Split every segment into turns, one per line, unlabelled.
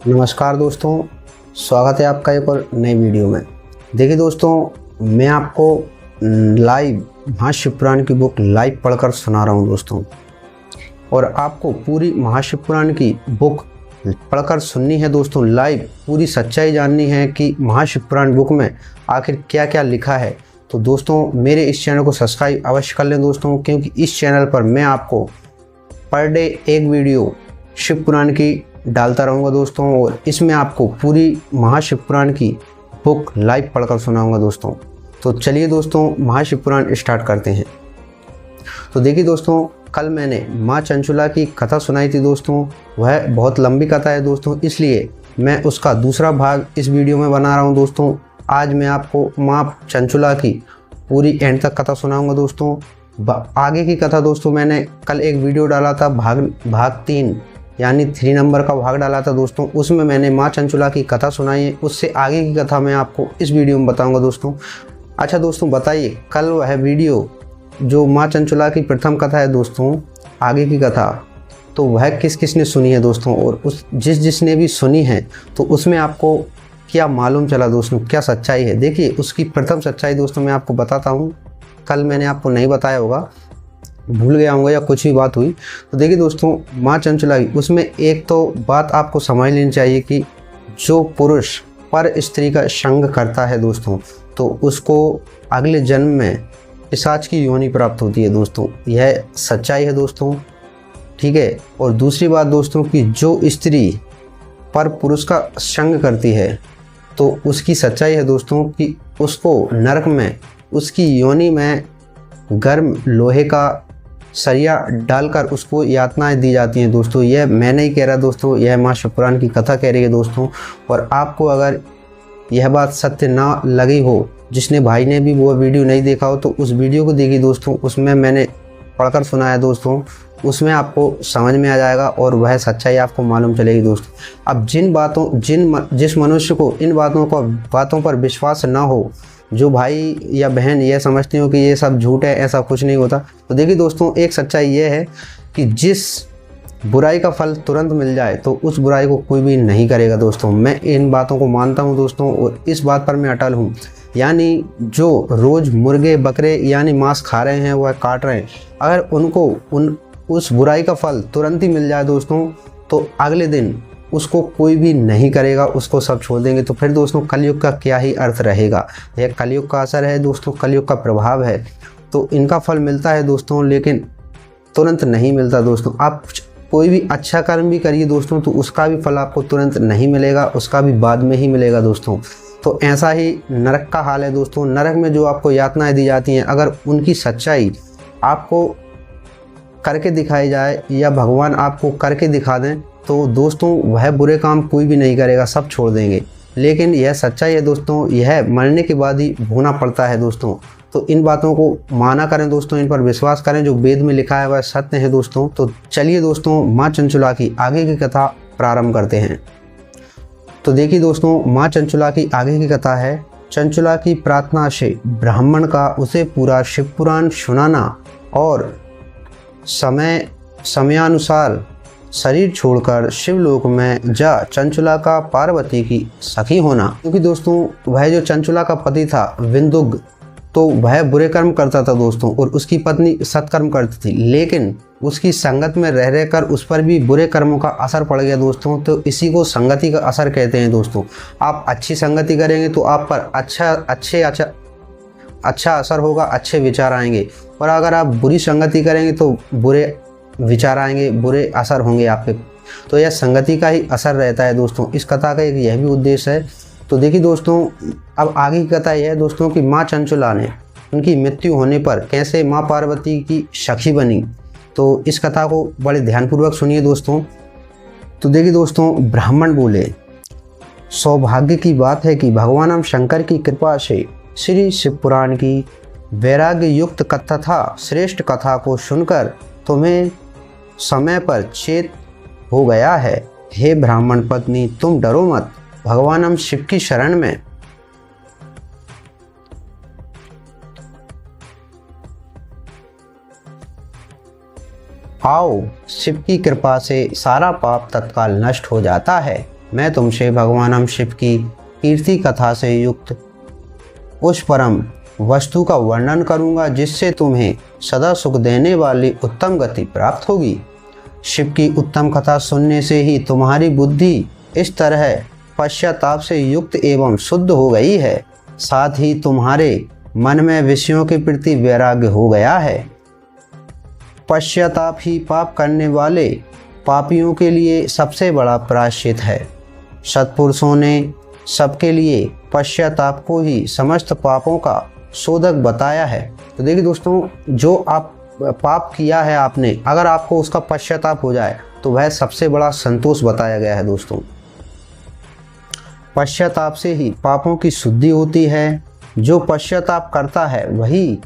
नमस्कार दोस्तों, स्वागत है आपका एक और नई वीडियो में। देखिए दोस्तों, मैं आपको लाइव महाशिवपुराण की बुक लाइव पढ़कर सुना रहा हूं दोस्तों। और आपको पूरी महाशिवपुराण की बुक पढ़कर सुननी है दोस्तों। लाइव पूरी सच्चाई जाननी है कि महाशिवपुराण बुक में आखिर क्या क्या लिखा है। तो दोस्तों, मेरे इस चैनल को सब्सक्राइब अवश्य कर लें दोस्तों, क्योंकि इस चैनल पर मैं आपको पर डे एक वीडियो शिव पुराण की डालता रहूँगा दोस्तों। और इसमें आपको पूरी महाशिवपुराण की बुक लाइव पढ़कर सुनाऊंगा दोस्तों। तो चलिए दोस्तों, महाशिवपुराण स्टार्ट करते हैं। तो देखिए दोस्तों, कल मैंने माँ चंचुला की कथा सुनाई थी दोस्तों। वह बहुत लंबी कथा है दोस्तों, इसलिए मैं उसका दूसरा भाग इस वीडियो में बना रहा हूँ दोस्तों। आज मैं आपको माँ चंचुला की पूरी एंड तक कथा सुनाऊंगा दोस्तों। आगे की कथा दोस्तों मैंने कल एक वीडियो डाला था, भाग 3 यानी 3 नंबर का भाग डाला था दोस्तों। उसमें मैंने माँ चंचुला की कथा सुनाई है। उससे आगे की कथा मैं आपको इस वीडियो में बताऊंगा दोस्तों। अच्छा दोस्तों, बताइए कल वह वीडियो जो माँ चंचुला की प्रथम कथा है दोस्तों, आगे की कथा, तो वह किस किस ने सुनी है दोस्तों, और उस जिसने भी सुनी है तो उसमें आपको क्या मालूम चला दोस्तों, क्या सच्चाई है। देखिए, उसकी प्रथम सच्चाई दोस्तों मैं आपको बताता हूँ। कल मैंने आपको नहीं बताया होगा, भूल गया होगा या कुछ भी बात हुई। तो देखिए दोस्तों, माँ चंचुला की उसमें एक तो बात आपको समझ लेनी चाहिए कि जो पुरुष पर स्त्री का संग करता है दोस्तों, तो उसको अगले जन्म में पिशाच की योनि प्राप्त होती है दोस्तों। यह सच्चाई है दोस्तों, ठीक है। और दूसरी बात दोस्तों कि जो स्त्री पर पुरुष का संग करती है तो उसकी सच्चाई है दोस्तों कि उसको नरक में उसकी योनि में गर्म लोहे का सरिया डालकर उसको यातनाएं दी जाती हैं दोस्तों। यह मैं नहीं कह रहा दोस्तों, यह माँ शिवपुराण की कथा कह रही है दोस्तों। और आपको अगर यह बात सत्य ना लगी हो, जिसने भाई ने भी वो वीडियो नहीं देखा हो, तो उस वीडियो को देखिए दोस्तों। उसमें मैंने पढ़कर सुनाया दोस्तों, उसमें आपको समझ में आ जाएगा और वह सच्चाई आपको मालूम चलेगी दोस्तों। अब जिस मनुष्य को इन बातों पर विश्वास ना हो, जो भाई या बहन यह समझते हो कि ये सब झूठ है, ऐसा कुछ नहीं होता, तो देखिए दोस्तों, एक सच्चाई ये है कि जिस बुराई का फल तुरंत मिल जाए तो उस बुराई को कोई भी नहीं करेगा दोस्तों। मैं इन बातों को मानता हूँ दोस्तों, और इस बात पर मैं अटल हूँ। यानी जो रोज़ मुर्गे बकरे यानी मांस खा रहे हैं, वह काट रहे हैं, अगर उनको उस बुराई का फल तुरंत ही मिल जाए दोस्तों, तो अगले दिन उसको कोई भी नहीं करेगा, उसको सब छोड़ देंगे। तो फिर दोस्तों कलयुग का क्या ही अर्थ रहेगा। यह कलयुग का असर है दोस्तों, कलयुग का प्रभाव है। तो इनका फल मिलता है दोस्तों, लेकिन तुरंत नहीं मिलता दोस्तों। आप कोई भी अच्छा कर्म भी करिए दोस्तों, तो उसका भी फल आपको तुरंत नहीं मिलेगा, उसका भी बाद में ही मिलेगा दोस्तों। तो ऐसा ही नरक का हाल है दोस्तों। नरक में जो आपको यातनाएं दी जाती हैं, अगर उनकी सच्चाई आपको करके दिखाई जाए या भगवान आपको करके दिखा दें, तो दोस्तों वह बुरे काम कोई भी नहीं करेगा, सब छोड़ देंगे। लेकिन यह सच्चाई है दोस्तों, यह मरने के बाद ही भोगना पड़ता है दोस्तों। तो इन बातों को माना करें दोस्तों, इन पर विश्वास करें, जो वेद में लिखा है वह सत्य है दोस्तों। तो चलिए दोस्तों, माँ चंचुला की आगे की कथा प्रारंभ करते हैं। तो देखिए दोस्तों, माँ चंचुला की आगे की कथा है। चंचुला की प्रार्थना से ब्राह्मण का उसे पूरा शिवपुराण सुनाना और समयानुसार शरीर छोड़कर शिवलोक में जा चंचुला का पार्वती की सखी होना। क्योंकि दोस्तों वह जो चंचुला का पति था विंदुग, तो वह बुरे कर्म करता था दोस्तों, और उसकी पत्नी सत्कर्म करती थी। लेकिन उसकी संगत में रह रहकर उस पर भी बुरे कर्मों का असर पड़ गया दोस्तों। तो इसी को संगति का असर कहते हैं दोस्तों। आप अच्छी संगति करेंगे तो आप पर अच्छा असर होगा, अच्छे विचार आएंगे। और अगर आप बुरी संगति करेंगे तो बुरे विचार आएंगे, बुरे असर होंगे आप पे। तो यह संगति का ही असर रहता है दोस्तों। इस कथा का एक यह भी उद्देश्य है। तो देखिए दोस्तों, अब आगे की कथा यह है दोस्तों कि माँ चंचुला ने उनकी मृत्यु होने पर कैसे माँ पार्वती की सखी बनी। तो इस कथा को बड़े ध्यानपूर्वक सुनिए दोस्तों। तो देखिए दोस्तों, ब्राह्मण बोले, सौभाग्य की बात है कि भगवान शंकर की कृपा से श्री शिवपुराण की वैराग्य युक्त तथा श्रेष्ठ कथा को सुनकर तुम्हें समय पर चेत हो गया है। हे ब्राह्मण पत्नी, तुम डरो मत, भगवान शिव की शरण में आओ। शिव की कृपा से सारा पाप तत्काल नष्ट हो जाता है। मैं तुमसे भगवान हम शिव की कीर्ति कथा से युक्त उस परम वस्तु का वर्णन करूंगा जिससे तुम्हें सदा सुख देने वाली उत्तम गति प्राप्त होगी। शिव की उत्तम कथा सुनने से ही तुम्हारी बुद्धि इस तरह पश्चाताप से युक्त एवं शुद्ध हो गई है, साथ ही तुम्हारे मन में विषयों के प्रति वैराग्य हो गया है। पश्चाताप ही पाप करने वाले पापियों के लिए सबसे बड़ा प्रायश्चित है। सत्पुरुषों ने सबके लिए पश्चाताप को ही समस्त पापों का शोधक बताया है। तो देखिए दोस्तों, जो आप पाप किया है आपने, अगर आपको उसका पश्चाताप हो जाए तो वह सबसे बड़ा संतोष बताया गया है। दोस्तों, पश्चाताप से ही पापों की शुद्धि होती है। जो पश्चाताप करता है वही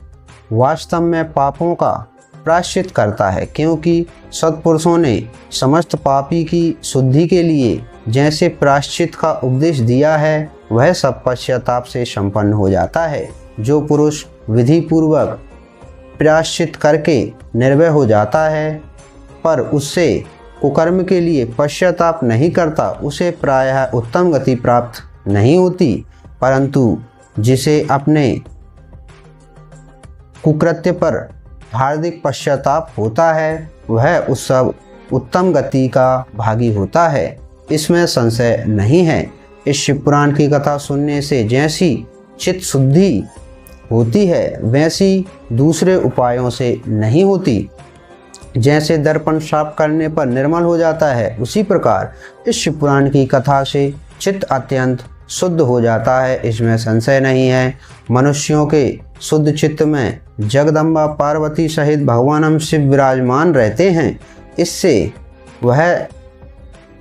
वास्तव में पापों का प्रायश्चित करता है, क्योंकि सत्पुरुषों ने समस्त पापी की शुद्धि के लिए जैसे प्रायश्चित का उपदेश दिया है, वह सब पश्चाताप से संपन्न हो जाता है। जो पुरुष विधि पूर्वक प्रायश्चित करके निर्भय हो जाता है पर उससे कुकर्म के लिए पश्चाताप नहीं करता, उसे प्रायः उत्तम गति प्राप्त नहीं होती, परंतु जिसे अपने कुकृत्य पर हार्दिक पश्चाताप होता है वह उस सब उत्तम गति का भागी होता है, इसमें संशय नहीं है। इस शिव पुराण की कथा सुनने से जैसी चित्त शुद्धि होती है वैसी दूसरे उपायों से नहीं होती। जैसे दर्पण साफ करने पर निर्मल हो जाता है, उसी प्रकार इस शिव पुराण की कथा से चित्त अत्यंत शुद्ध हो जाता है, इसमें संशय नहीं है। मनुष्यों के शुद्ध चित्त में जगदम्बा पार्वती सहित भगवान हम शिव विराजमान रहते हैं। इससे वह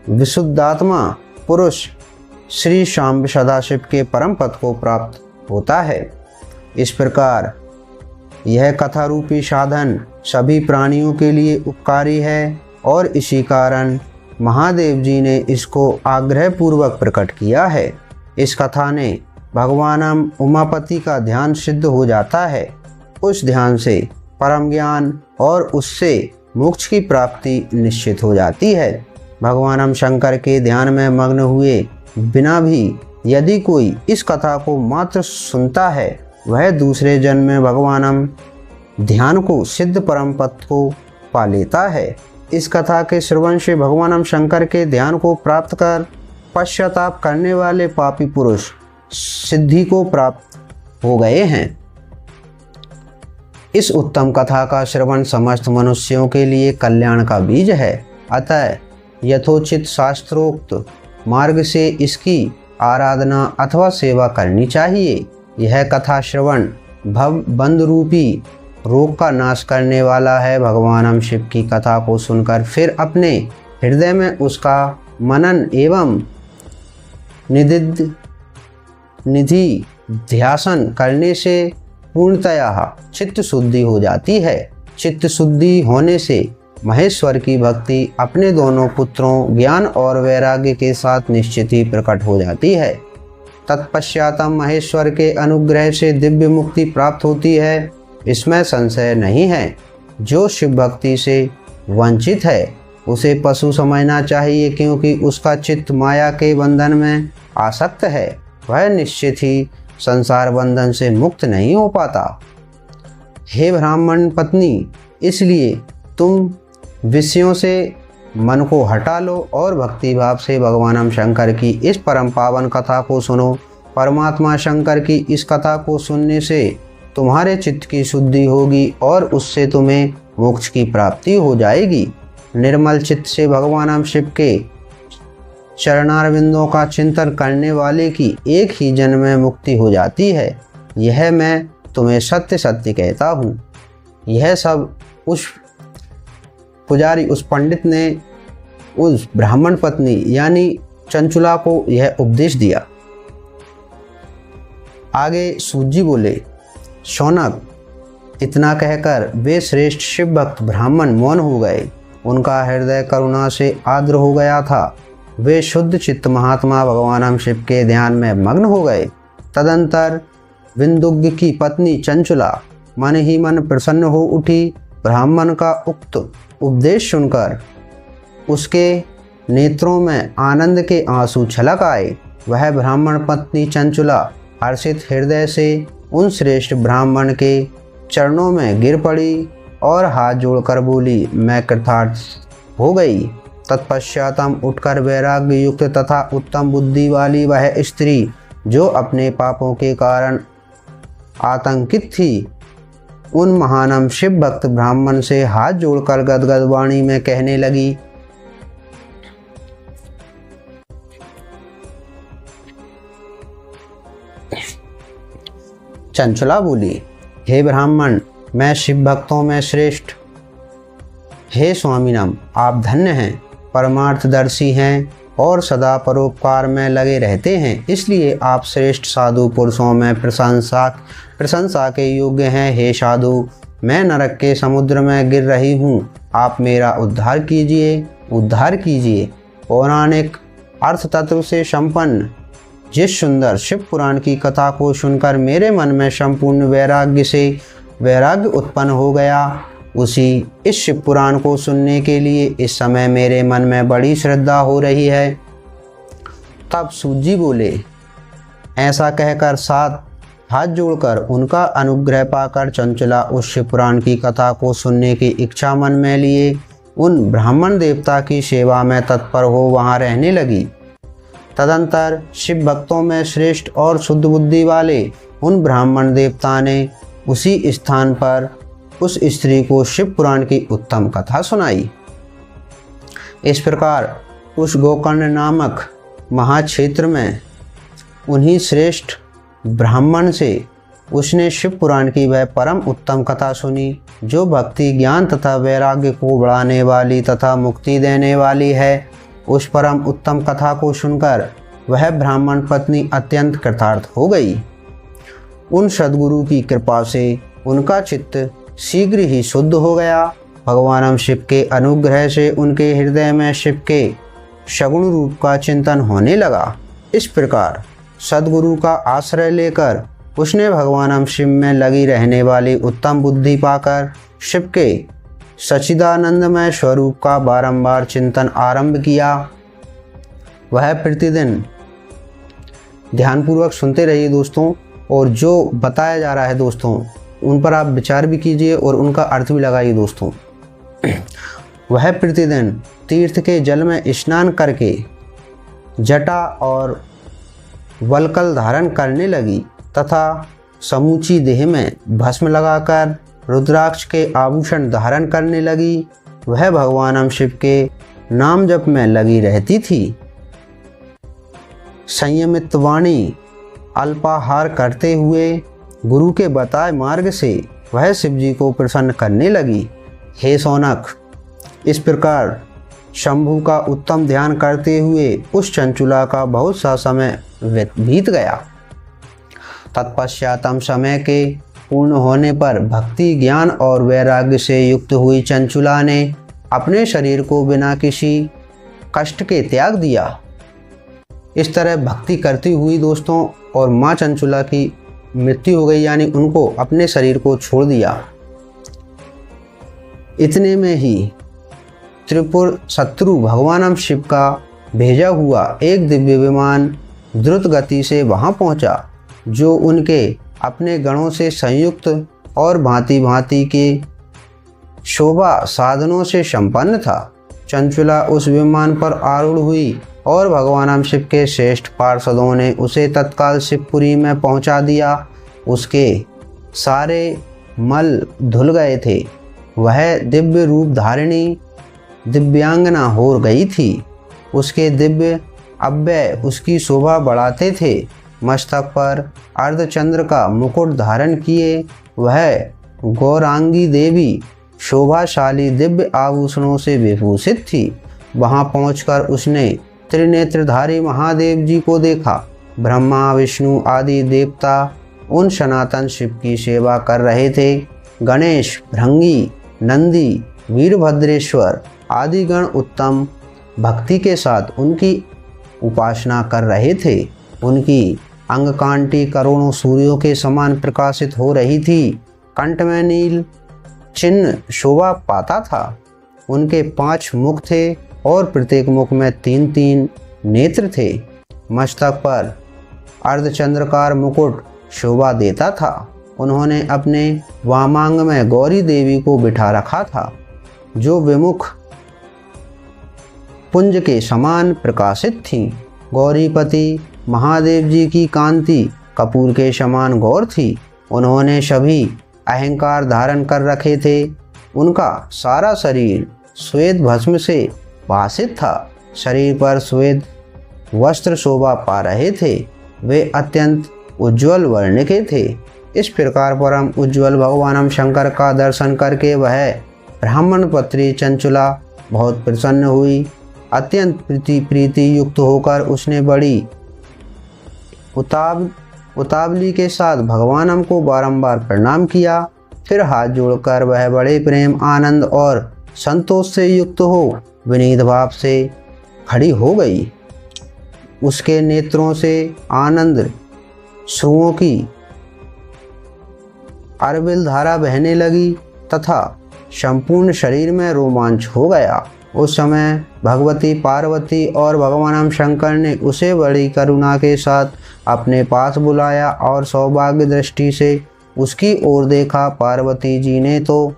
विशुद्धात्मा पुरुष श्री शाम्ब सदाशिव के परम पद को प्राप्त होता है। इस प्रकार यह कथा रूपी साधन सभी प्राणियों के लिए उपकारी है और इसी कारण महादेव जी ने इसको आग्रह पूर्वक प्रकट किया है। इस कथा ने भगवान उमापति का ध्यान सिद्ध हो जाता है। उस ध्यान से परम ज्ञान और उससे मोक्ष की प्राप्ति निश्चित हो जाती है। भगवान शंकर के ध्यान में मग्न हुए बिना भी यदि कोई इस कथा को मात्र सुनता है, वह दूसरे जन्म में भगवान ध्यान को सिद्ध परम पद को पा लेता है। इस कथा के श्रवण से भगवान शंकर के ध्यान को प्राप्त कर पश्चाताप करने वाले पापी पुरुष सिद्धि को प्राप्त हो गए हैं। इस उत्तम कथा का श्रवण समस्त मनुष्यों के लिए कल्याण का बीज है, अतः यथोचित शास्त्रोक्त मार्ग से इसकी आराधना अथवा सेवा करनी चाहिए। यह कथा श्रवण भव बंध रूपी रोग का नाश करने वाला है। भगवान हम शिव की कथा को सुनकर फिर अपने हृदय में उसका मनन एवं निधि ध्यासन करने से पूर्णतया चित्त शुद्धि हो जाती है। चित्त शुद्धि होने से महेश्वर की भक्ति अपने दोनों पुत्रों ज्ञान और वैराग्य के साथ निश्चित ही प्रकट हो जाती है। तत्पश्चात महेश्वर के अनुग्रह से दिव्य मुक्ति प्राप्त होती है, इसमें संशय नहीं है। जो शिव भक्ति से वंचित है उसे पशु समझना चाहिए, क्योंकि उसका चित्त माया के बंधन में आसक्त है, वह निश्चित ही संसार बंधन से मुक्त नहीं हो पाता। हे ब्राह्मण पत्नी, इसलिए तुम विषयों से मन को हटा लो और भक्ति भाव से भगवान शंकर की इस परम पावन कथा को सुनो। परमात्मा शंकर की इस कथा को सुनने से तुम्हारे चित्त की शुद्धि होगी और उससे तुम्हें मोक्ष की प्राप्ति हो जाएगी। निर्मल चित्त से भगवान शिव के चरणारविंदों का चिंतन करने वाले की एक ही जन्म में मुक्ति हो जाती है। यह मैं तुम्हें सत्य सत्य कहता हूँ। यह सब उस पुजारी, उस पंडित ने उस ब्राह्मण पत्नी यानी चंचुला को यह उपदेश दिया। आगे सूत जी बोले, शौनक, इतना कहकर वे श्रेष्ठ शिव भक्त ब्राह्मण मौन हो गए। उनका हृदय करुणा से आर्द्र हो गया था। वे शुद्ध चित्त महात्मा भगवान शिव के ध्यान में मग्न हो गए। तदंतर विंदुग्ध की पत्नी चंचुला मन ही मन प्रसन्न हो उठी। ब्राह्मण का उक्त उपदेश सुनकर उसके नेत्रों में आनंद के आंसू छलक आए। वह ब्राह्मण पत्नी चंचुला हर्षित हृदय से उन श्रेष्ठ ब्राह्मण के चरणों में गिर पड़ी और हाथ जोड़कर बोली, मैं कृतार्थ हो गई। तत्पश्चात उठकर वैराग्य युक्त तथा उत्तम बुद्धि वाली वह स्त्री, जो अपने पापों के कारण आतंकित थी, उन महानम शिव भक्त ब्राह्मण से हाथ जोड़कर गदगद वाणी में कहने लगी, चंचला बोली, हे ब्राह्मण, मैं शिव भक्तों में श्रेष्ठ। हे स्वामीनम, आप धन्य हैं, परमार्थदर्शी हैं और सदा परोपकार में लगे रहते हैं, इसलिए आप श्रेष्ठ साधु पुरुषों में प्रशंसा के योग्य हैं। हे साधु, मैं नरक के समुद्र में गिर रही हूँ, आप मेरा उद्धार कीजिए। पौराणिक अर्थ तत्व से संपन्न जिस सुंदर शिव पुराण की कथा को सुनकर मेरे मन में संपूर्ण वैराग्य उत्पन्न हो गया, उसी इस शिव पुराण को सुनने के लिए इस समय मेरे मन में बड़ी श्रद्धा हो रही है। तब सूत जी बोले, ऐसा कहकर साथ हाथ जोड़कर उनका अनुग्रह पाकर चंचला उस शिव पुराण की कथा को सुनने की इच्छा मन में लिए उन ब्राह्मण देवता की सेवा में तत्पर हो वहाँ रहने लगी। तदंतर शिव भक्तों में श्रेष्ठ और शुद्ध बुद्धि वाले उन ब्राह्मण देवता ने उसी स्थान पर उस स्त्री को शिव पुराण की उत्तम कथा सुनाई। इस प्रकार उस गोकर्ण नामक महाक्षेत्र में उन्हीं श्रेष्ठ ब्राह्मण से उसने शिव पुराण की वह परम उत्तम कथा सुनी, जो भक्ति, ज्ञान तथा वैराग्य को बढ़ाने वाली तथा मुक्ति देने वाली है। उस परम उत्तम कथा को सुनकर वह ब्राह्मण पत्नी अत्यंत कृतार्थ हो गई। उन सद्गुरु की कृपा से उनका चित्त शीघ्र ही शुद्ध हो गया। भगवान शिव के अनुग्रह से उनके हृदय में शिव के सगुण रूप का चिंतन होने लगा। इस प्रकार सद्गुरु का आश्रय लेकर उसने भगवान शिव में लगी रहने वाली उत्तम बुद्धि पाकर शिव के सच्चिदानंदमय स्वरूप का बारंबार चिंतन आरंभ किया। वह प्रतिदिन ध्यानपूर्वक सुनते रहिए दोस्तों, और जो बताया जा रहा है दोस्तों उन पर आप विचार भी कीजिए और उनका अर्थ भी लगाइए दोस्तों। वह प्रतिदिन तीर्थ के जल में स्नान करके जटा और वलकल धारण करने लगी तथा समूची देह में भस्म लगाकर रुद्राक्ष के आभूषण धारण करने लगी। वह भगवान शिव के नाम जप में लगी रहती थी। संयमित वाणी अल्पाहार करते हुए गुरु के बताए मार्ग से वह शिव जी को प्रसन्न करने लगी। हे सौनक, इस प्रकार शंभु का उत्तम ध्यान करते हुए उस चंचुला का बहुत सा समय बीत गया। तत्पश्चात समय के पूर्ण होने पर भक्ति, ज्ञान और वैराग्य से युक्त हुई चंचुला ने अपने शरीर को बिना किसी कष्ट के त्याग दिया। इस तरह भक्ति करती हुई दोस्तों और माँ चंचुला की मृत्यु हो गई, यानी उनको अपने शरीर को छोड़ दिया। इतने में ही त्रिपुर शत्रु भगवान शिव का भेजा हुआ एक दिव्य विमान द्रुत गति से वहां पहुंचा, जो उनके अपने गणों से संयुक्त और भांति भांति के शोभा साधनों से संपन्न था। चंचुला उस विमान पर आरूढ़ हुई और भगवान शिव के श्रेष्ठ पार्षदों ने उसे तत्काल शिवपुरी में पहुंचा दिया। उसके सारे मल धुल गए थे। वह दिव्य रूप धारिणी दिव्यांगना हो गई थी। उसके दिव्य अव्यय उसकी शोभा बढ़ाते थे। मस्तक पर अर्धचंद्र का मुकुट धारण किए वह गौरांगी देवी शोभाशाली दिव्य आभूषणों से विभूषित थी। वहां पहुंचकर उसने त्रिनेत्रधारी महादेव जी को देखा। ब्रह्मा, विष्णु आदि देवता उन सनातन शिव की सेवा कर रहे थे। गणेश, भृंगी, नंदी, वीरभद्रेश्वर आदि गण उत्तम भक्ति के साथ उनकी उपासना कर रहे थे। उनकी अंगकांटी करोड़ों सूर्यों के समान प्रकाशित हो रही थी। कंठ में नील चिन्ह शोभा पाता था। उनके 5 मुख थे और प्रत्येक मुख में 3-3 नेत्र थे। मस्तक पर अर्धचंद्राकार मुकुट शोभा देता था। उन्होंने अपने वामांग में गौरी देवी को बिठा रखा था, जो विमुख पुंज के समान प्रकाशित थी। गौरीपति महादेव जी की कांति कपूर के समान गौर थी। उन्होंने सभी अहंकार धारण कर रखे थे। उनका सारा शरीर श्वेत भस्म से भासित था। शरीर पर श्वेत वस्त्र शोभा पा रहे थे। वे अत्यंत उज्ज्वल वर्ण के थे। इस प्रकार परम उज्ज्वल भगवान शंकर का दर्शन करके वह ब्राह्मण पत्री चंचुला बहुत प्रसन्न हुई। अत्यंत प्रीति युक्त होकर उसने बड़ी उतावली के साथ भगवान को बारंबार प्रणाम किया। फिर हाथ जोड़कर वह बड़े प्रेम, आनंद और संतोष से युक्त हो विनीत भाव से खड़ी हो गई। उसके नेत्रों से आनंद श्रुओं की अरबिल धारा बहने लगी तथा संपूर्ण शरीर में रोमांच हो गया। उस समय भगवती पार्वती और भगवान शंकर ने उसे बड़ी करुणा के साथ अपने पास बुलाया और सौभाग्य दृष्टि से उसकी ओर देखा। पार्वती जी ने तो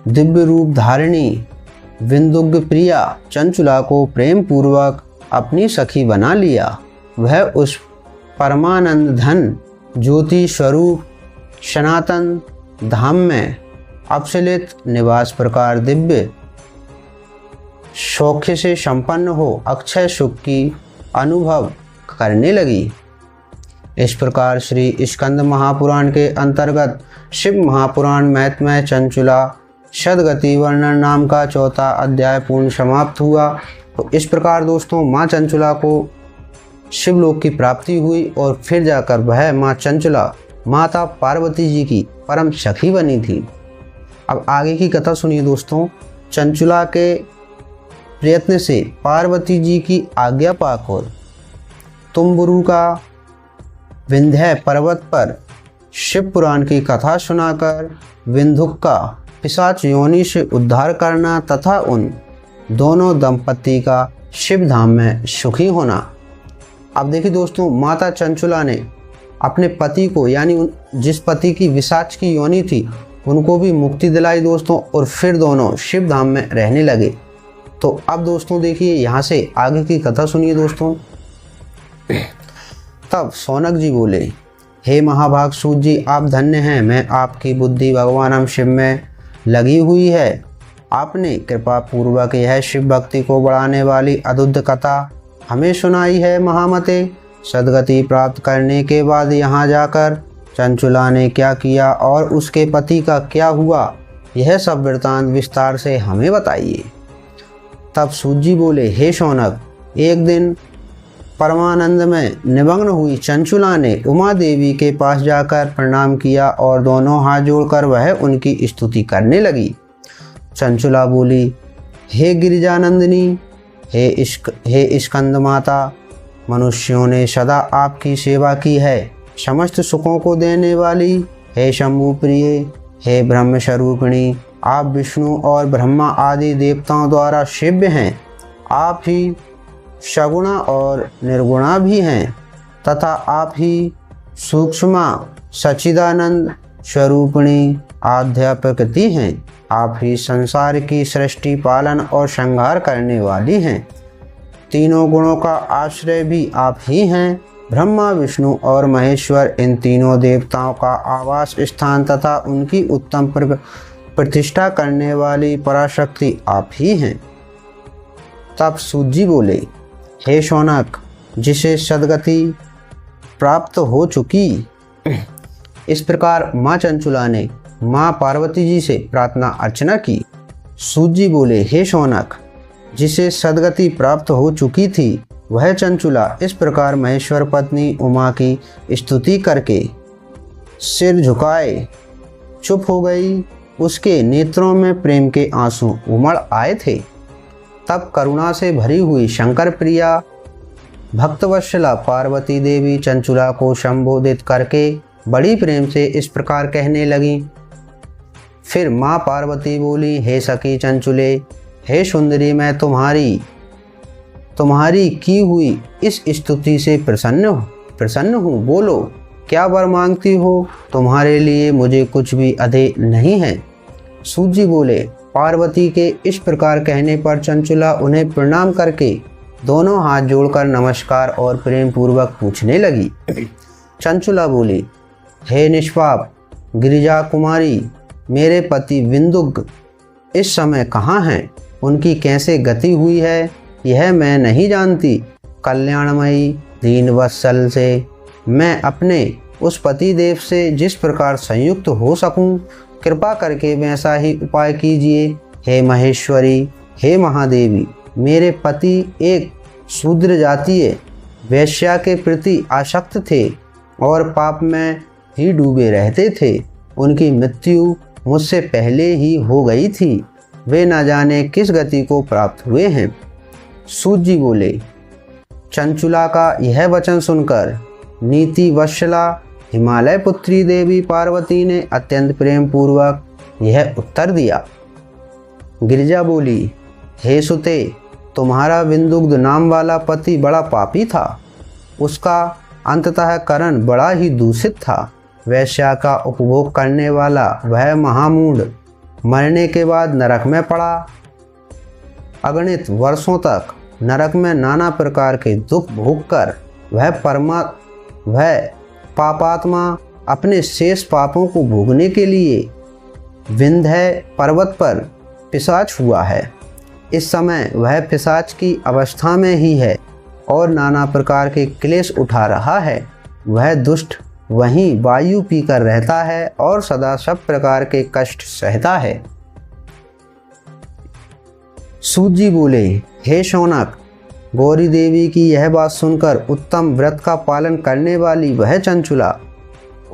दिव्य रूप धारिणी विंदुग्ध प्रिया चंचुला को प्रेम पूर्वक अपनी सखी बना लिया। वह उस परमानंद धन ज्योति स्वरूप सनातन धाम में अपसलित निवास प्रकार दिव्य सौख्य से संपन्न हो अक्षय सुख की अनुभव करने लगी। इस प्रकार श्री स्कंद महापुराण के अंतर्गत शिव महापुराण महत्मय चंचुला सदगति वर्णन नाम का 4था अध्याय पूर्ण समाप्त हुआ। तो इस प्रकार दोस्तों माँ चंचुला को शिवलोक की प्राप्ति हुई और फिर जाकर वह माँ चंचुला माता पार्वती जी की परम सखी बनी थी। अब आगे की कथा सुनिए दोस्तों। चंचुला के प्रयत्न से पार्वती जी की आज्ञा पाकर तुम्बुरु का विंध्य पर्वत पर शिव पुराण की कथा सुनाकर विंधुक का पिशाच योनि से उद्धार करना तथा उन दोनों दंपति का शिव धाम में सुखी होना। अब देखिए दोस्तों, माता चंचुला ने अपने पति को यानी जिस पति की पिशाच की योनि थी उनको भी मुक्ति दिलाई दोस्तों, और फिर दोनों शिव धाम में रहने लगे। तो अब दोस्तों देखिए यहाँ से आगे की कथा सुनिए दोस्तों। तब सौनक जी बोले, हे महाभाग सूत जी, आप धन्य हैं। मैं आपकी बुद्धि भगवान शिव में लगी हुई है। आपने कृपा पूर्वक यह शिव भक्ति को बढ़ाने वाली अद्भुत कथा हमें सुनाई है। महामते, सदगति प्राप्त करने के बाद यहाँ जाकर चंचुला ने क्या किया और उसके पति का क्या हुआ, यह सब वृतांत विस्तार से हमें बताइए। तब सूत जी बोले, हे शौनक, एक दिन परमानंद में निमग्न हुई चंचुला ने उमा देवी के पास जाकर प्रणाम किया और दोनों हाथ जोड़कर वह उनकी स्तुति करने लगी। चंचुला बोली, हे गिरिजानंदिनी, हे स्कंद माता, मनुष्यों ने सदा आपकी सेवा की है। समस्त सुखों को देने वाली हे शंभु प्रिय, हे ब्रह्म स्वरूपिणी, आप विष्णु और ब्रह्मा आदि देवताओं द्वारा सेव्य हैं। आप ही सगुणा और निर्गुणा भी हैं तथा आप ही सूक्ष्म सच्चिदानंद स्वरूपिणी आध्यात्मिकति हैं। आप ही संसार की सृष्टि, पालन और संहार करने वाली हैं। तीनों गुणों का आश्रय भी आप ही हैं। ब्रह्मा, विष्णु और महेश्वर, इन तीनों देवताओं का आवास स्थान तथा उनकी उत्तम प्रतिष्ठा करने वाली पराशक्ति आप ही हैं। तब सूत जी बोले, हे शौनक, जिसे सदगति प्राप्त हो चुकी। इस प्रकार माँ चंचुला ने माँ पार्वती जी से प्रार्थना अर्चना की। सूत जी बोले, हे शौनक, जिसे सदगति प्राप्त हो चुकी थी वह चंचुला इस प्रकार महेश्वर पत्नी उमा की स्तुति करके सिर झुकाए चुप हो गई। उसके नेत्रों में प्रेम के आंसू उमड़ आए थे। तब करुणा से भरी हुई शंकर प्रिया भक्तवत्सला पार्वती देवी चंचुला को संबोधित करके बड़ी प्रेम से इस प्रकार कहने लगी, फिर माँ पार्वती बोली, हे सखी चंचुले, हे सुंदरी, मैं तुम्हारी की हुई इस स्तुति से प्रसन्न हूँ। बोलो, क्या वर मांगती हो? तुम्हारे लिए मुझे कुछ भी अधे नहीं है। सूत जी बोले। पार्वती के इस प्रकार कहने पर चंचुला उन्हें प्रणाम करके दोनों हाथ जोड़कर नमस्कार और प्रेम पूर्वक पूछने लगी। चंचुला बोली, हे निष्पाप गिरिजा कुमारी, मेरे पति विंदुक इस समय कहाँ हैं? उनकी कैसे गति हुई है यह मैं नहीं जानती। कल्याणमयी दीनवत्सल से मैं अपने उस पति देव से जिस प्रकार संयुक्त हो सकूं, कृपा करके वैसा ही उपाय कीजिए। हे महेश्वरी, हे महादेवी, मेरे पति एक शूद्र जातीय वैश्या के प्रति आसक्त थे और पाप में ही डूबे रहते थे। उनकी मृत्यु मुझसे पहले ही हो गई थी। वे न जाने किस गति को प्राप्त हुए हैं। सूत जी बोले। चंचुला का यह वचन सुनकर नीति वत्सला हिमालय पुत्री देवी पार्वती ने अत्यंत प्रेम पूर्वक यह उत्तर दिया। गिरिजा बोली, हे सुते, तुम्हारा विंदुग्ध नाम वाला पति बड़ा पापी था। उसका अंततः करण बड़ा ही दूषित था। वैश्या का उपभोग करने वाला वह महामूढ़ मरने के बाद नरक में पड़ा। अगणित वर्षों तक नरक में नाना प्रकार के दुख भोगकर वह पापात्मा अपने शेष पापों को भोगने के लिए विंध्य पर्वत पर पिशाच हुआ है। इस समय वह पिशाच की अवस्था में ही है और नाना प्रकार के क्लेश उठा रहा है। वह दुष्ट वहीं वायु पीकर रहता है और सदा सब प्रकार के कष्ट सहता है। सूत जी बोले, हे शौनक, गौरी देवी की यह बात सुनकर उत्तम व्रत का पालन करने वाली वह चंचुला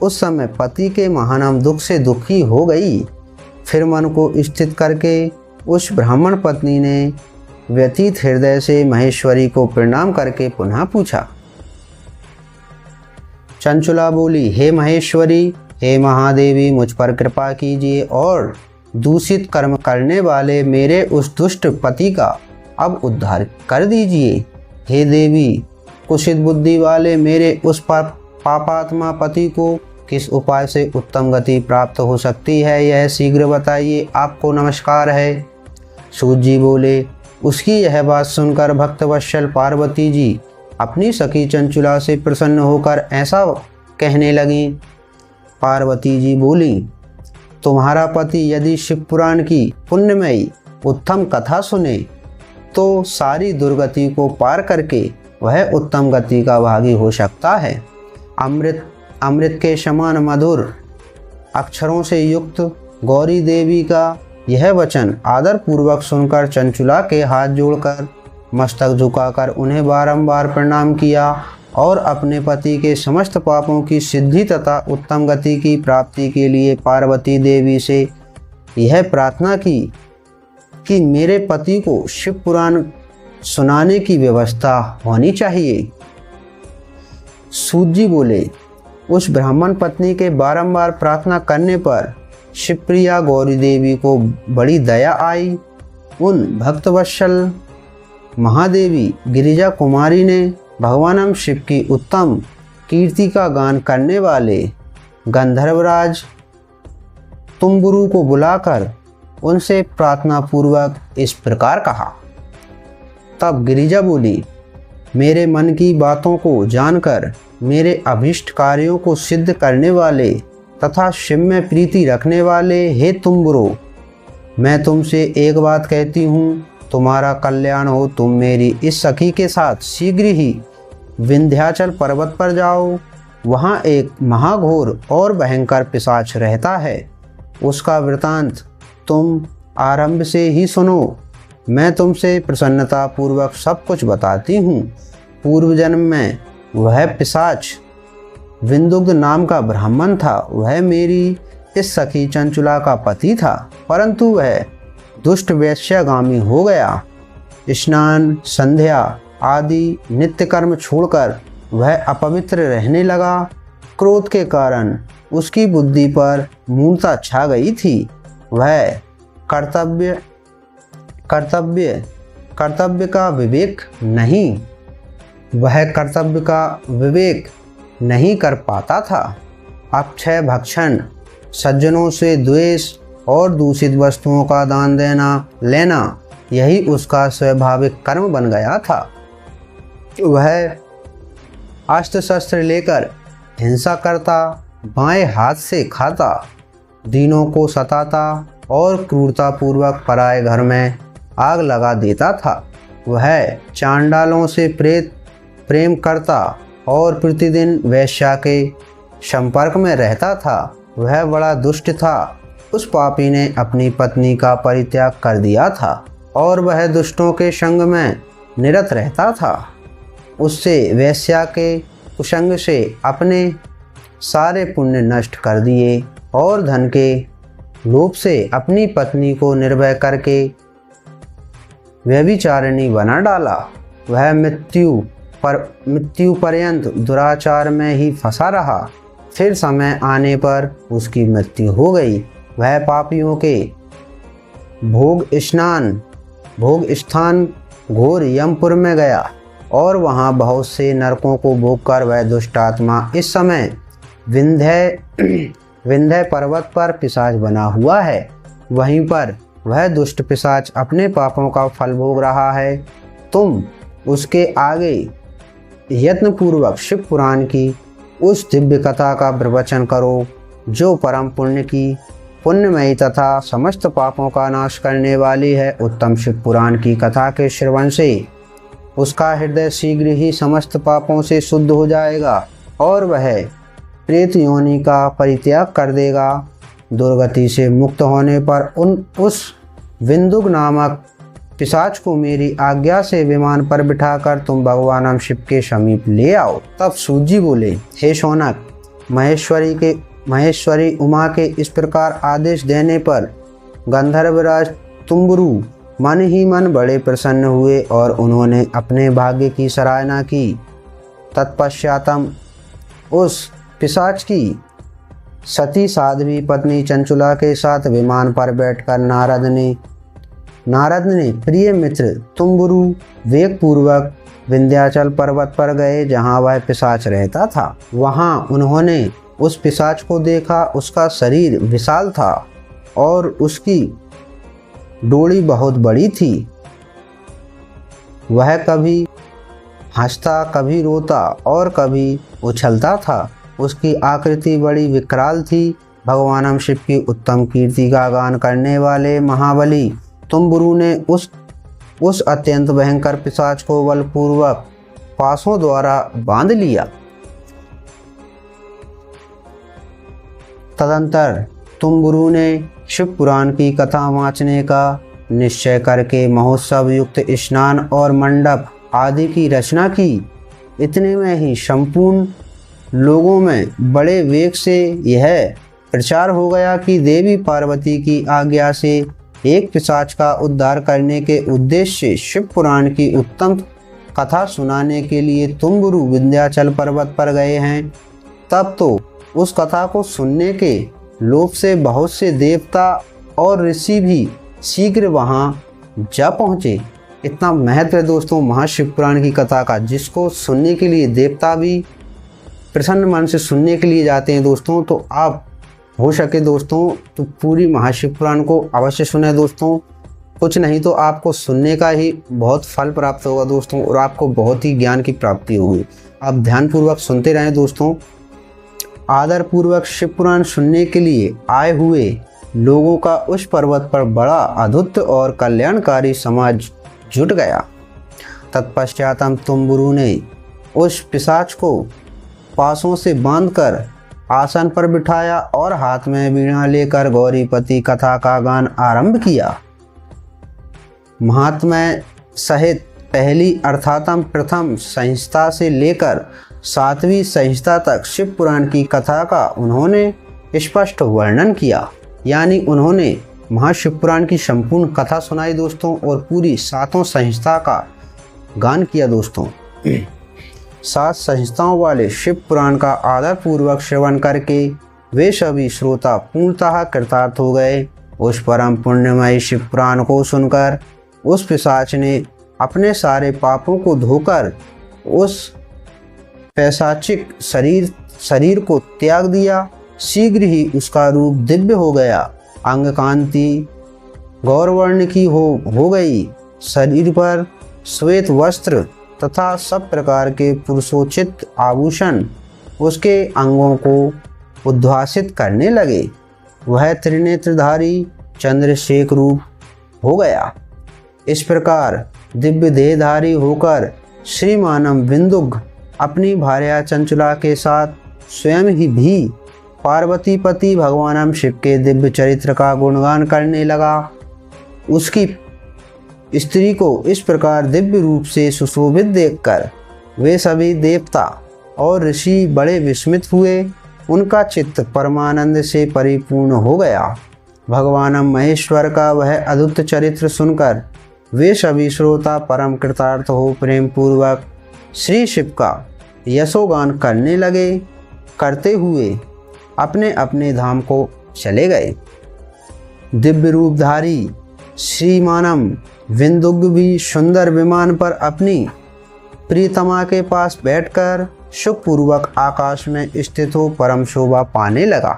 उस समय पति के महानाम दुख से दुखी हो गई। फिर मन को स्थित करके उस ब्राह्मण पत्नी ने व्यतीत हृदय से महेश्वरी को प्रणाम करके पुनः पूछा। चंचुला बोली, हे महेश्वरी, हे महादेवी, मुझ पर कृपा कीजिए और दूषित कर्म करने वाले मेरे उस दुष्ट पति का अब उद्धार कर दीजिए। हे देवी, कुशित बुद्धि वाले मेरे उस पापात्मा पति को किस उपाय से उत्तम गति प्राप्त हो सकती है, यह शीघ्र बताइए। आपको नमस्कार है। सूत जी बोले। उसकी यह बात सुनकर भक्तवत्सल पार्वती जी अपनी सखी चंचुला से प्रसन्न होकर ऐसा कहने लगी। पार्वती जी बोली, तुम्हारा पति यदि शिवपुराण की पुण्यमयी उत्तम कथा सुने तो सारी दुर्गति को पार करके वह उत्तम गति का भागी हो सकता है। अमृत के समान मधुर अक्षरों से युक्त गौरी देवी का यह वचन आदर पूर्वक सुनकर चंचुला के हाथ जोड़कर मस्तक झुकाकर उन्हें बारंबार प्रणाम किया और अपने पति के समस्त पापों की सिद्धि तथा उत्तम गति की प्राप्ति के लिए पार्वती देवी से यह प्रार्थना की कि मेरे पति को शिव पुराण सुनाने की व्यवस्था होनी चाहिए। सूत जी बोले। उस ब्राह्मण पत्नी के बारंबार प्रार्थना करने पर शिवप्रिया गौरी देवी को बड़ी दया आई। उन भक्तवत्सल महादेवी गिरिजा कुमारी ने भगवान शिव की उत्तम कीर्ति का गान करने वाले गंधर्वराज तुम्बुरु को बुलाकर उनसे प्रार्थना पूर्वक इस प्रकार कहा। तब गिरिजा बोली, मेरे मन की बातों को जानकर मेरे अभीष्ट कार्यों को सिद्ध करने वाले तथा शिव में प्रीति रखने वाले हे तुम्बुरो, मैं तुमसे एक बात कहती हूँ, तुम्हारा कल्याण हो। तुम मेरी इस सखी के साथ शीघ्र ही विंध्याचल पर्वत पर जाओ। वहाँ एक महाघोर और भयंकर पिशाच रहता है। उसका वृतांत तुम आरंभ से ही सुनो। मैं तुमसे प्रसन्नता पूर्वक सब कुछ बताती हूँ। पूर्व जन्म में वह पिशाच विंदुग्ध नाम का ब्राह्मण था। वह मेरी इस सखी चंचुला का पति था, परंतु वह दुष्ट वैश्यगामी हो गया। स्नान संध्या आदि नित्य कर्म छोड़कर वह अपवित्र रहने लगा। क्रोध के कारण उसकी बुद्धि पर मूढ़ता छा गई थी। वह कर्तव्य कर्तव्य कर्तव्य का विवेक नहीं वह कर्तव्य का विवेक नहीं कर पाता था। अक्षय भक्षण, सज्जनों से द्वेष और दूषित वस्तुओं का दान देना लेना, यही उसका स्वाभाविक कर्म बन गया था। वह अस्त्र शस्त्र लेकर हिंसा करता, बाएं हाथ से खाता, दीनों को सताता और क्रूरतापूर्वक पराए घर में आग लगा देता था। वह चांडालों से प्रेम करता और प्रतिदिन वेश्या के संपर्क में रहता था। वह बड़ा दुष्ट था। उस पापी ने अपनी पत्नी का परित्याग कर दिया था और वह दुष्टों के संग में निरत रहता था। उससे वेश्या के कुसंग से अपने सारे पुण्य नष्ट कर दिए और धन के लोभ से अपनी पत्नी को निर्भय करके व्यभिचारिणी बना डाला। वह मृत्यु पर्यंत दुराचार में ही फंसा रहा। फिर समय आने पर उसकी मृत्यु हो गई। वह पापियों के भोग स्थान घोर यमपुर में गया और वहाँ बहुत से नरकों को भोगकर वह दुष्ट आत्मा इस समय विंध्य पर्वत पर पिशाच बना हुआ है। वहीं पर वह दुष्ट पिशाच अपने पापों का फल भोग रहा है। तुम उसके आगे यत्नपूर्वक शिव पुराण की उस दिव्य कथा का प्रवचन करो, जो परम पुण्यमयी तथा समस्त पापों का नाश करने वाली है। उत्तम शिव पुराण की कथा के श्रवण से उसका हृदय शीघ्र ही समस्त पापों से शुद्ध हो जाएगा और वह प्रेत योनि का परित्याग कर देगा। दुर्गति से मुक्त होने पर उस विंदुक नामक पिशाच को मेरी आज्ञा से विमान पर बिठाकर तुम भगवान शिव के समीप ले आओ। तब सूत जी बोले, हे शौनक, महेश्वरी उमा के इस प्रकार आदेश देने पर गंधर्वराज तुम्बुरु मन ही मन बड़े प्रसन्न हुए और उन्होंने अपने भाग्य की सराहना की। तत्पश्चातम उस पिशाच की सती साध्वी पत्नी चंचुला के साथ विमान पर बैठकर नारद ने प्रिय मित्र तुम्बुरु वेग पूर्वक विंध्याचल पर्वत पर गए, जहाँ वह पिशाच रहता था। वहाँ उन्होंने उस पिशाच को देखा। उसका शरीर विशाल था और उसकी डोरी बहुत बड़ी थी। वह कभी हंसता, कभी रोता और कभी उछलता था। उसकी आकृति बड़ी विकराल थी। भगवान शिव की उत्तम कीर्ति का गान करने वाले महाबली तुम्बुरु ने उस अत्यंत भयंकर पिशाच को बलपूर्वक पासों द्वारा बांध लिया। तदंतर तुम्बुरु ने शिव पुराण की कथा वाचने का निश्चय करके महोत्सव युक्त स्नान और मंडप आदि की रचना की। इतने में ही संपूर्ण लोगों में बड़े वेग से यह प्रचार हो गया कि देवी पार्वती की आज्ञा से एक पिशाच का उद्धार करने के उद्देश्य से शिव पुराण की उत्तम कथा सुनाने के लिए तुम्बुरु विंध्याचल पर्वत पर गए हैं। तब तो उस कथा को सुनने के लोभ से बहुत से देवता और ऋषि भी शीघ्र वहाँ जा पहुँचे। इतना महत्व है दोस्तों महाशिव पुराण की कथा का, जिसको सुनने के लिए देवता भी प्रसन्न मन से सुनने के लिए जाते हैं दोस्तों। तो आप हो सके दोस्तों तो पूरी महाशिव पुराण को अवश्य सुने दोस्तों। कुछ नहीं तो आपको सुनने का ही बहुत फल प्राप्त होगा दोस्तों और आपको बहुत ही ज्ञान की प्राप्ति होगी। आप ध्यानपूर्वक सुनते रहें दोस्तों। आदरपूर्वक शिव पुराण सुनने के लिए आए हुए लोगों का उस पर्वत पर बड़ा अद्भुत और कल्याणकारी समाज जुट गया। तत्पश्चात तुम्बुरु ने उस पिशाच को पासों से बांधकर आसन पर बिठाया और हाथ में वीणा लेकर गौरीपति कथा का गान आरंभ किया। महात्म्य सहित पहली अर्थात प्रथम संहिता से लेकर 7वीं संहिता तक शिव पुराण की कथा का उन्होंने स्पष्ट वर्णन किया। यानी उन्होंने महाशिव पुराण की संपूर्ण कथा सुनाई दोस्तों और पूरी 7 संहिता का गान किया दोस्तों। 7 संहिताओं वाले शिव पुराण का आदर पूर्वक श्रवण करके वे सभी श्रोता पूर्णतः कृतार्थ हो गए। उस परम पुण्यमयी शिव पुराण को सुनकर उस पिशाच ने अपने सारे पापों को धोकर उस पैशाचिक शरीर को त्याग दिया। शीघ्र ही उसका रूप दिव्य हो गया, अंग कांति गौरवर्ण की हो गई। शरीर पर श्वेत वस्त्र तथा सब प्रकार के पुरुषोचित आभूषण उसके अंगों को उद्भासित करने लगे। वह त्रिनेत्रधारी चंद्रशेख रूप हो गया। इस प्रकार दिव्य देहधारी होकर श्री मानव विंदुक अपनी भार्या चंचला के साथ स्वयं ही भी पार्वती पति भगवान शिव के दिव्य चरित्र का गुणगान करने लगा। उसकी स्त्री को इस प्रकार दिव्य रूप से सुशोभित देखकर वे सभी देवता और ऋषि बड़े विस्मित हुए। उनका चित्त परमानंद से परिपूर्ण हो गया। भगवान महेश्वर का वह अद्भुत चरित्र सुनकर वे सभी श्रोता परम कृतार्थ हो प्रेम पूर्वक श्री शिव का यशोगान करने लगे। करते हुए अपने अपने धाम को चले गए। दिव्य रूपधारी श्री मानव विंदुक भी सुंदर विमान पर अपनी प्रियतमा के पास बैठकर सुखपूर्वक आकाश में स्थित हो परम शोभा पाने लगा।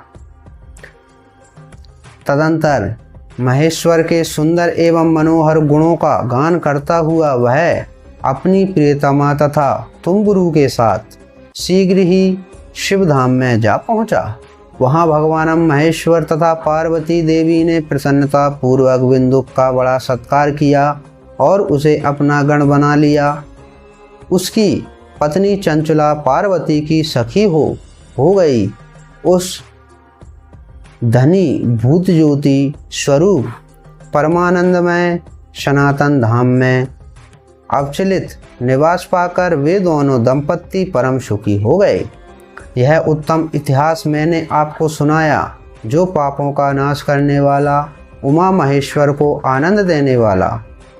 तदंतर महेश्वर के सुंदर एवं मनोहर गुणों का गान करता हुआ वह अपनी प्रियतमा तथा तुम्बुरु के साथ शीघ्र ही शिवधाम में जा पहुंचा। वहां भगवान महेश्वर तथा पार्वती देवी ने प्रसन्नता पूर्वक विंदुक का बड़ा सत्कार किया और उसे अपना गण बना लिया। उसकी पत्नी चंचला पार्वती की सखी हो गई। उस धनी भूत ज्योति स्वरूप परमानंदमय सनातन धाम में अवचलित निवास पाकर वे दोनों दंपत्ति परम सुखी हो गए। यह उत्तम इतिहास मैंने आपको सुनाया, जो पापों का नाश करने वाला, उमा महेश्वर को आनंद देने वाला,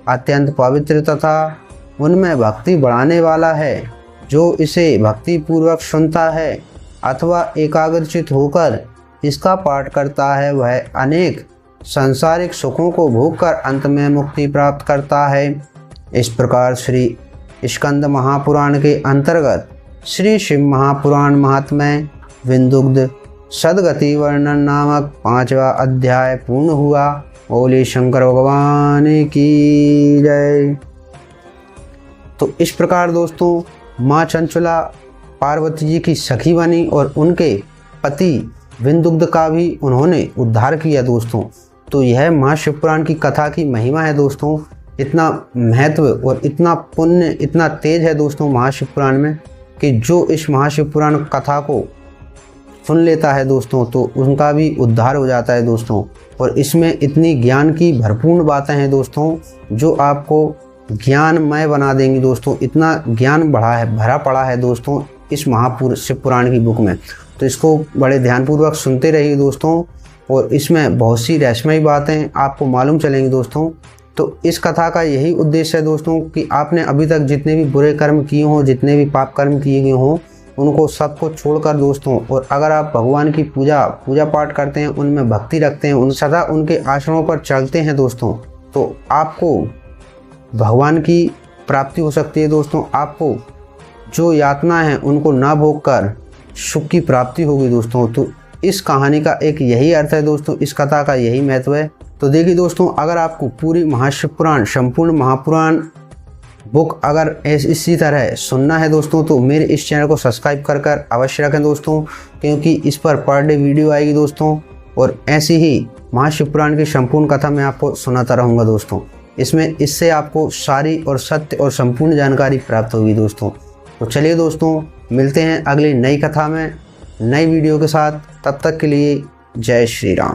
अत्यंत पवित्र तथा उनमें भक्ति बढ़ाने वाला है। जो इसे भक्ति पूर्वक सुनता है अथवा एकाग्रचित होकर इसका पाठ करता है, वह अनेक सांसारिक सुखों को भोगकर अंत में मुक्ति प्राप्त करता है। इस प्रकार श्री स्कंद महापुराण के अंतर्गत श्री शिव महापुराण महात्म्य विंदुग्ध सदगति वर्णन नामक 5वां अध्याय पूर्ण हुआ। बोले शंकर भगवान की जय। तो इस प्रकार दोस्तों माँ चंचला पार्वती जी की सखी बनी और उनके पति विंदुग्ध का भी उन्होंने उद्धार किया दोस्तों। तो यह महाशिवपुराण की कथा की महिमा है दोस्तों। इतना महत्व और इतना पुण्य इतना तेज है दोस्तों महाशिवपुराण में कि जो इस महाशिवपुराण कथा को सुन लेता है दोस्तों तो उनका भी उद्धार हो जाता है दोस्तों। और इसमें इतनी ज्ञान की भरपूर बातें हैं दोस्तों जो आपको ज्ञानमय बना देंगी दोस्तों। इतना ज्ञान भरा पड़ा है दोस्तों इस शिवपुराण की बुक में। तो इसको बड़े ध्यानपूर्वक सुनते रहिए दोस्तों और इसमें बहुत सी रहस्यमयी बातें आपको मालूम चलेंगी दोस्तों। तो इस कथा का यही उद्देश्य है दोस्तों कि आपने अभी तक जितने भी बुरे कर्म किए हों, जितने भी पाप कर्म किए गए हों, उनको सबको छोड़कर दोस्तों, और अगर आप भगवान की पूजा पाठ करते हैं, उनमें भक्ति रखते हैं, उन सदा उनके आश्रमों पर चलते हैं दोस्तों, तो आपको भगवान की प्राप्ति हो सकती है दोस्तों। आपको जो यातना है उनको ना भोग कर सुख की प्राप्ति होगी दोस्तों। तो इस कहानी का एक यही अर्थ है दोस्तों, इस कथा का यही महत्व है। तो देखिए दोस्तों, अगर आपको पूरी महाशिवपुराण संपूर्ण महापुराण बुक अगर इसी तरह सुनना है दोस्तों तो मेरे इस चैनल को सब्सक्राइब कर अवश्य रखें दोस्तों, क्योंकि इस पर पर डे वीडियो आएगी दोस्तों और ऐसी ही महाशिवपुराण की संपूर्ण कथा मैं आपको सुनाता रहूँगा दोस्तों। इससे आपको सारी और सत्य और संपूर्ण जानकारी प्राप्त होगी दोस्तों। तो चलिए दोस्तों, मिलते हैं अगली नई कथा में नई वीडियो के साथ। तब तक के लिए जय श्री राम।